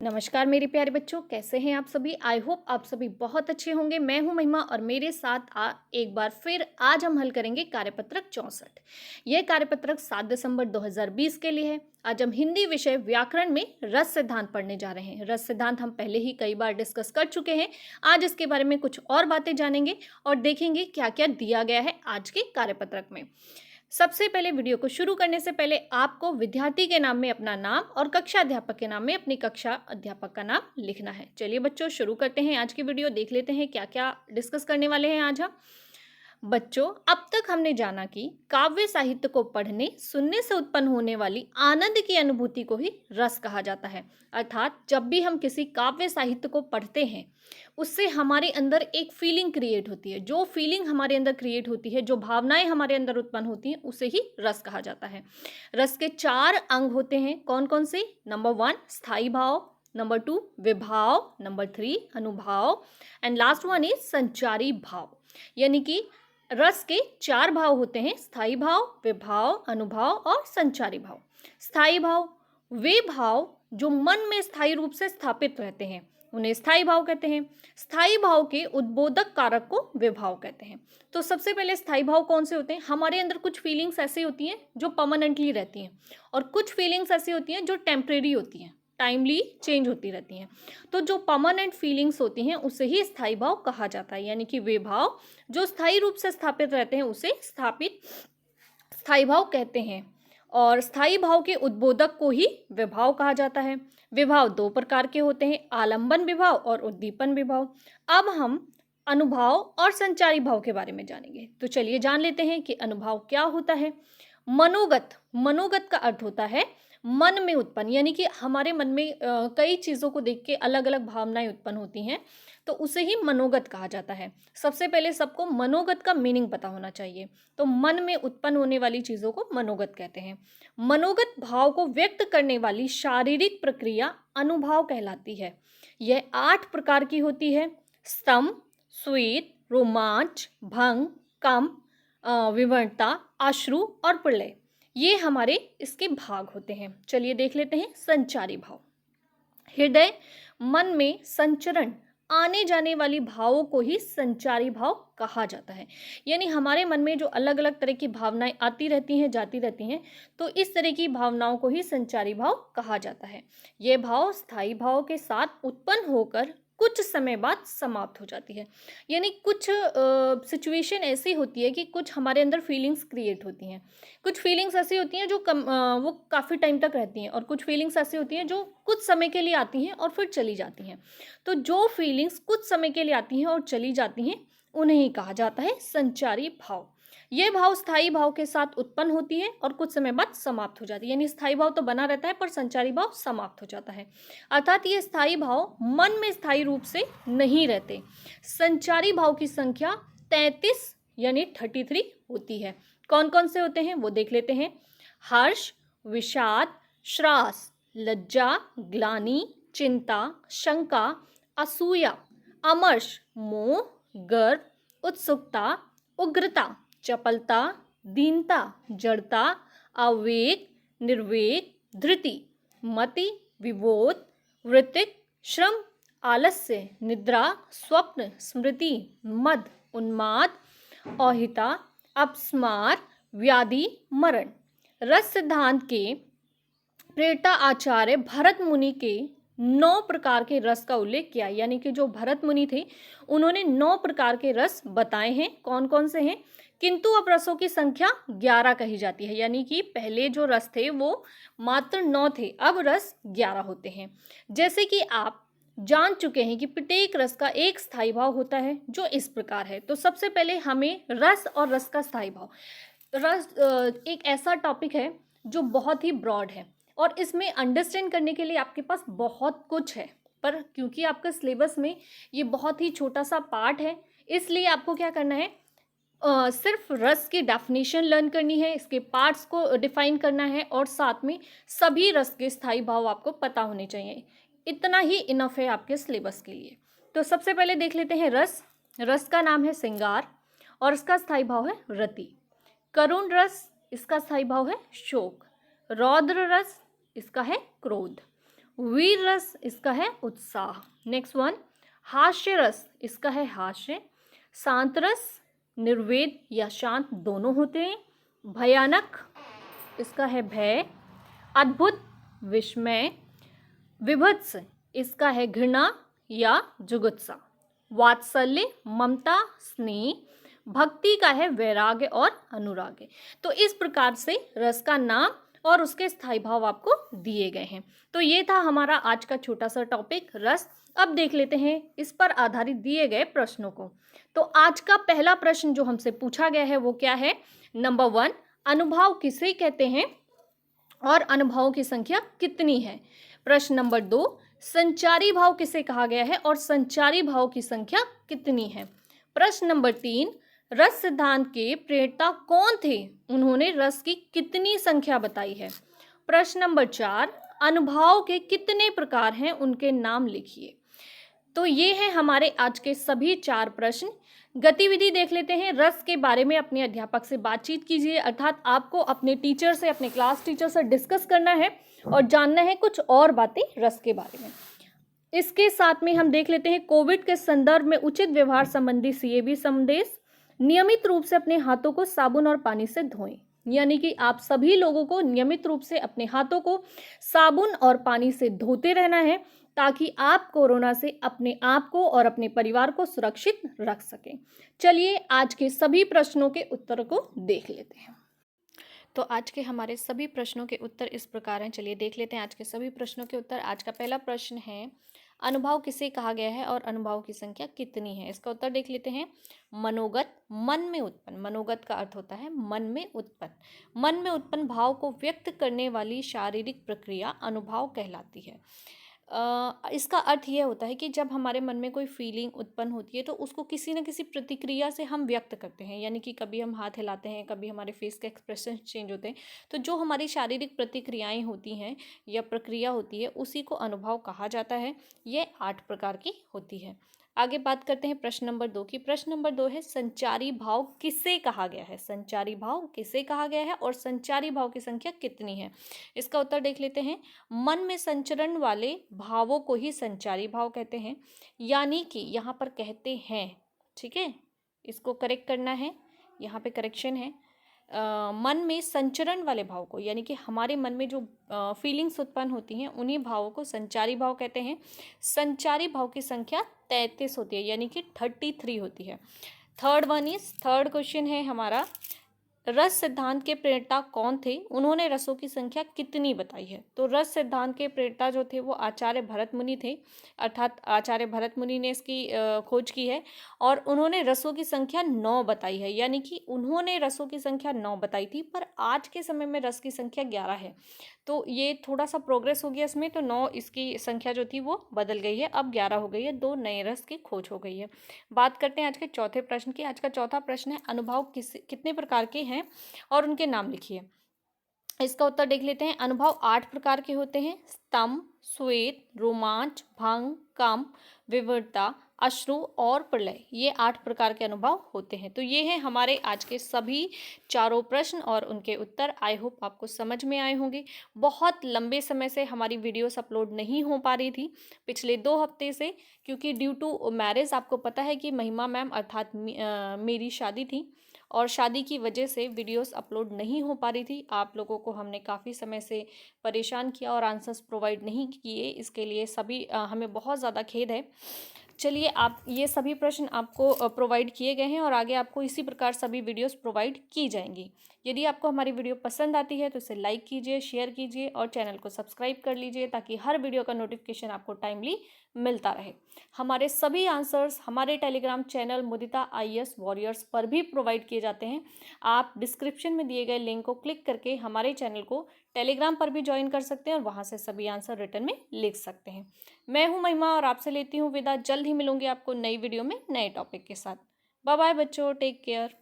नमस्कार मेरे प्यारे बच्चों, कैसे हैं आप सभी। आई होप आप सभी बहुत अच्छे होंगे। मैं हूं महिमा और मेरे साथ एक बार फिर आज हम हल करेंगे कार्यपत्रक 64। यह कार्यपत्रक 7 दिसंबर 2020 के लिए है। आज हम हिंदी विषय व्याकरण में रस सिद्धांत पढ़ने जा रहे हैं। रस सिद्धांत हम पहले ही कई बार डिस्कस कर चुके हैं। आज इसके बारे में कुछ और बातें जानेंगे और देखेंगे क्या क्या दिया गया है आज के कार्यपत्रक में। सबसे पहले वीडियो को शुरू करने से पहले आपको विद्यार्थी के नाम में अपना नाम और कक्षा अध्यापक के नाम में अपनी कक्षा अध्यापक का नाम लिखना है। चलिए बच्चों शुरू करते हैं आज की वीडियो। देख लेते हैं क्या क्या डिस्कस करने वाले हैं आज हम। बच्चों, अब तक हमने जाना कि काव्य साहित्य को पढ़ने सुनने से उत्पन्न होने वाली आनंद की अनुभूति को ही रस कहा जाता है। अर्थात जब भी हम किसी काव्य साहित्य को पढ़ते हैं उससे हमारे अंदर एक फीलिंग क्रिएट होती है। जो फीलिंग हमारे अंदर क्रिएट होती है, जो भावनाएं हमारे अंदर उत्पन्न होती हैं, उसे ही रस कहा जाता है। रस के 4 अंग होते हैं। कौन कौन से? नंबर 1 स्थायी भाव, नंबर 2 विभाव, नंबर 3 अनुभाव एंड लास्ट वन इज संचारी भाव। यानी कि रस के 4 भाव होते हैं: स्थायी भाव, विभाव, अनुभाव और संचारी भाव। स्थायी भाव वे भाव जो मन में स्थायी रूप से स्थापित रहते हैं, उन्हें स्थायी भाव कहते हैं। स्थायी भाव के उद्बोधक कारक को विभाव कहते हैं। तो सबसे पहले स्थायी भाव कौन से होते हैं? हमारे अंदर कुछ फीलिंग्स ऐसी होती हैं जो परमानेंटली रहती हैं और कुछ फीलिंग्स ऐसी होती हैं जो टेम्परेरी होती हैं, टाइमली चेंज होती रहती हैं। तो जो परमानेंट फीलिंग्स होती हैं उसे ही स्थायी भाव कहा जाता है। यानी कि वे भाव जो स्थायी रूप से स्थापित रहते हैं उसे स्थायी भाव कहते हैं। और स्थायी भाव के उद्बोधक को ही विभाव कहा जाता है। विभाव 2 प्रकार के होते हैं: आलंबन विभाव और उद्दीपन विभाव। अब हम अनुभाव और संचारी भाव के बारे में जानेंगे। तो चलिए जान लेते हैं कि अनुभाव क्या होता है। मनोगत का अर्थ होता है मन में उत्पन्न, यानी कि हमारे मन में कई चीज़ों को देख के अलग अलग भावनाएं उत्पन्न होती हैं, तो उसे ही मनोगत कहा जाता है। सबसे पहले सबको मनोगत का मीनिंग पता होना चाहिए। तो मन में उत्पन्न होने वाली चीज़ों को मनोगत कहते हैं। मनोगत भाव को व्यक्त करने वाली शारीरिक प्रक्रिया अनुभाव कहलाती है। यह 8 प्रकार की होती है: स्तंभ, स्वेद, रोमांच, भंग, कंप, विवरता, अश्रु और प्रलय। ये हमारे इसके भाग होते हैं। चलिए देख लेते हैं संचारी भाव। हृदय मन में संचरण आने जाने वाली भावों को ही संचारी भाव कहा जाता है। यानी हमारे मन में जो अलग अलग तरह की भावनाएं आती रहती हैं, जाती रहती हैं, तो इस तरह की भावनाओं को ही संचारी भाव कहा जाता है। ये भाव स्थायी भाव के साथ उत्पन्न होकर कुछ समय बाद समाप्त हो जाती है। यानी कुछ सिचुएशन ऐसी होती है कि कुछ हमारे अंदर फीलिंग्स क्रिएट होती हैं। कुछ फीलिंग्स ऐसी होती हैं जो वो काफ़ी टाइम तक रहती हैं और कुछ फीलिंग्स ऐसी होती हैं जो कुछ समय के लिए आती हैं और फिर चली जाती हैं। तो जो फीलिंग्स कुछ समय के लिए आती हैं और चली जाती हैं उन्हें ही कहा जाता है संचारी भाव। ये भाव स्थायी भाव के साथ उत्पन्न होती है और कुछ समय बाद समाप्त हो जाती है। यानी स्थायी भाव तो बना रहता है पर संचारी भाव समाप्त हो जाता है। अर्थात ये स्थायी भाव मन में स्थायी रूप से नहीं रहते। संचारी भाव की संख्या 33 यानी 33 होती है। कौन कौन से होते हैं वो देख लेते हैं: हर्ष, विषाद, श्रास, लज्जा, ग्लानि, चिंता, शंका, असूया, अमर्ष, मोह, गर्व, उत्सुकता, उग्रता, चपलता, दीनता, जड़ता, आवेग, निर्वेग, धृति, मति, विबोध, वृत्तिक, श्रम, आलस्य, निद्रा, स्वप्न, स्मृति, मद, उन्माद, औहिता, अपस्मार, व्याधि, मरण। रस सिद्धांत के प्रेरता आचार्य भरत मुनि के 9 प्रकार के रस का उल्लेख किया। यानी कि जो भरत मुनि थे उन्होंने 9 प्रकार के रस बताए हैं। कौन कौन से हैं? किंतु अब रसों की संख्या 11 कही जाती है। यानी कि पहले जो रस थे वो मात्र 9 थे, अब रस 11 होते हैं। जैसे कि आप जान चुके हैं कि प्रत्येक रस का एक स्थायी भाव होता है जो इस प्रकार है। तो सबसे पहले हमें रस और रस का स्थायी भाव। रस एक ऐसा टॉपिक है जो बहुत ही ब्रॉड है और इसमें अंडरस्टैंड करने के लिए आपके पास बहुत कुछ है, पर क्योंकि आपका सिलेबस में ये बहुत ही छोटा सा पार्ट है, इसलिए आपको क्या करना है, सिर्फ रस की डेफिनेशन लर्न करनी है, इसके पार्ट्स को डिफाइन करना है और साथ में सभी रस के स्थायी भाव आपको पता होने चाहिए। इतना ही इनफ है आपके सिलेबस के लिए। तो सबसे पहले देख लेते हैं रस। रस का नाम है श्रृंगार और इसका स्थायी भाव है रति। करुण रस, इसका स्थायी भाव है शोक। रौद्र रस, इसका है क्रोध। वीर रस इसका है उत्साह। नेक्स्ट वन, हास्य रस इसका है हास्य। शांत रस निर्वेद या शांत दोनों होते हैं। भयानक इसका है भय। अद्भुत विस्मय। विभत्स इसका है घृणा या जुगुप्सा। वात्सल्य ममता स्नेह। भक्ति का है वैराग्य और अनुराग। तो इस प्रकार से रस का नाम और उसके स्थायी भाव आपको दिए गए हैं। तो ये था हमारा आज का छोटा सा टॉपिक रस। अब देख लेते हैं इस पर आधारित दिए गए प्रश्नों को। तो आज का पहला प्रश्न जो हमसे पूछा गया है वो क्या है? नंबर 1, अनुभाव किसे कहते हैं और अनुभावों की संख्या कितनी है? प्रश्न नंबर 2, संचारी भाव किसे कहा गया है और संचारी भाव की संख्या कितनी है? प्रश्न नंबर 3, रस सिद्धांत के प्रणेता कौन थे? उन्होंने रस की कितनी संख्या बताई है? प्रश्न नंबर 4, अनुभाव के कितने प्रकार हैं, उनके नाम लिखिए। तो ये हैं हमारे आज के सभी 4 प्रश्न। गतिविधि देख लेते हैं। रस के बारे में अपने अध्यापक से बातचीत कीजिए, अर्थात आपको अपने टीचर से, अपने क्लास टीचर से डिस्कस करना है और जानना है कुछ और बातें रस के बारे में। इसके साथ में हम देख लेते हैं कोविड के संदर्भ में उचित व्यवहार संबंधी CAB संदेश। नियमित रूप से अपने हाथों को साबुन और पानी से धोएं, यानी कि आप सभी लोगों को नियमित रूप से अपने हाथों को साबुन और पानी से धोते रहना है ताकि आप कोरोना से अपने आप को और अपने परिवार को सुरक्षित रख सकें। चलिए आज के सभी प्रश्नों के उत्तर को देख लेते हैं। तो आज के हमारे सभी प्रश्नों के उत्तर इस प्रकार हैं। चलिए देख लेते हैं आज के सभी प्रश्नों के उत्तर। आज का पहला प्रश्न है, अनुभाव किसे कहा गया है और अनुभाव की संख्या कितनी है? इसका उत्तर देख लेते हैं। मनोगत, मन में उत्पन्न। मनोगत का अर्थ होता है मन में उत्पन्न। मन में उत्पन्न भाव को व्यक्त करने वाली शारीरिक प्रक्रिया अनुभाव कहलाती है। इसका अर्थ यह होता है कि जब हमारे मन में कोई फीलिंग उत्पन्न होती है तो उसको किसी न किसी प्रतिक्रिया से हम व्यक्त करते हैं, यानी कि कभी हम हाथ हिलाते हैं, कभी हमारे फेस के एक्सप्रेशन चेंज होते हैं। तो जो हमारी शारीरिक प्रतिक्रियाएं होती हैं या प्रक्रिया होती है उसी को अनुभाव कहा जाता है। ये 8 प्रकार की होती है। आगे बात करते हैं प्रश्न नंबर 2 की। प्रश्न नंबर 2 है, संचारी भाव किसे कहा गया है? संचारी भाव किसे कहा गया है और संचारी भाव की संख्या कितनी है? इसका उत्तर देख लेते हैं। मन में संचरण वाले भावों को ही संचारी भाव कहते हैं, यानी कि यहाँ पर कहते हैं, ठीक है, इसको करेक्ट करना है, यहाँ पे करेक्शन है। मन में संचरण वाले भाव को, यानी कि हमारे मन में जो फीलिंग्स उत्पन्न होती हैं उन्हीं भावों को संचारी भाव कहते हैं। संचारी भाव की संख्या 33 होती है, यानी कि 33 होती है। थर्ड क्वेश्चन है हमारा, रस सिद्धांत के प्रणेता कौन थे? उन्होंने रसों की संख्या कितनी बताई है? तो रस सिद्धांत के प्रणेता जो थे वो आचार्य भरत मुनि थे, अर्थात आचार्य भरत मुनि ने इसकी खोज की है और उन्होंने रसों की संख्या 9 बताई है, यानी कि उन्होंने रसों की संख्या 9 बताई थी, पर आज के समय में रस की संख्या 11 है। तो ये थोड़ा सा प्रोग्रेस हो गया इसमें, तो 9 इसकी संख्या जो थी वो बदल गई है, अब 11 हो गई है, 2 नए रस की खोज हो गई है। बात करते हैं आज के चौथे प्रश्न की। आज का चौथा प्रश्न है, अनुभाव कितने प्रकार के हैं और उनके नाम लिखिए। इसका उत्तर देख लेते हैं। अनुभाव 8 प्रकार के होते हैं। स्तंभ, श्वेत, रोमांच, भंग, कंप, विवरता, अश्रु और प्रलय, ये 8 प्रकार के अनुभव होते हैं। तो ये हैं हमारे आज के सभी चारों प्रश्न और उनके उत्तर। आई होप आपको समझ में आए होंगे। बहुत लंबे समय से हमारी वीडियोस अपलोड नहीं हो पा रही थी, पिछले 2 हफ्ते से, क्योंकि ड्यू टू मैरिज, आपको पता है कि महिमा मैम अर्थात मेरी शादी थी और शादी की वजह से वीडियोस अपलोड नहीं हो पा रही थी। आप लोगों को हमने काफ़ी समय से परेशान किया और आंसर्स प्रोवाइड नहीं किए, इसके लिए सभी हमें बहुत ज़्यादा खेद है। चलिए, आप ये सभी प्रश्न आपको प्रोवाइड किए गए हैं और आगे आपको इसी प्रकार सभी वीडियोस प्रोवाइड की जाएंगी। यदि आपको हमारी वीडियो पसंद आती है तो इसे लाइक कीजिए, शेयर कीजिए और चैनल को सब्सक्राइब कर लीजिए ताकि हर वीडियो का नोटिफिकेशन आपको टाइमली मिलता रहे। हमारे सभी आंसर्स हमारे टेलीग्राम चैनल मुदिता IAS वॉरियर्स पर भी प्रोवाइड किए जाते हैं। आप डिस्क्रिप्शन में दिए गए लिंक को क्लिक करके हमारे चैनल को टेलीग्राम पर भी ज्वाइन कर सकते हैं और वहाँ से सभी आंसर रिटर्न में लिख सकते हैं। मैं हूँ महिमा और आपसे लेती हूँ विदा। जल्द ही मिलूंगी आपको नई वीडियो में नए टॉपिक के साथ। बाय बाय बच्चों, टेक केयर।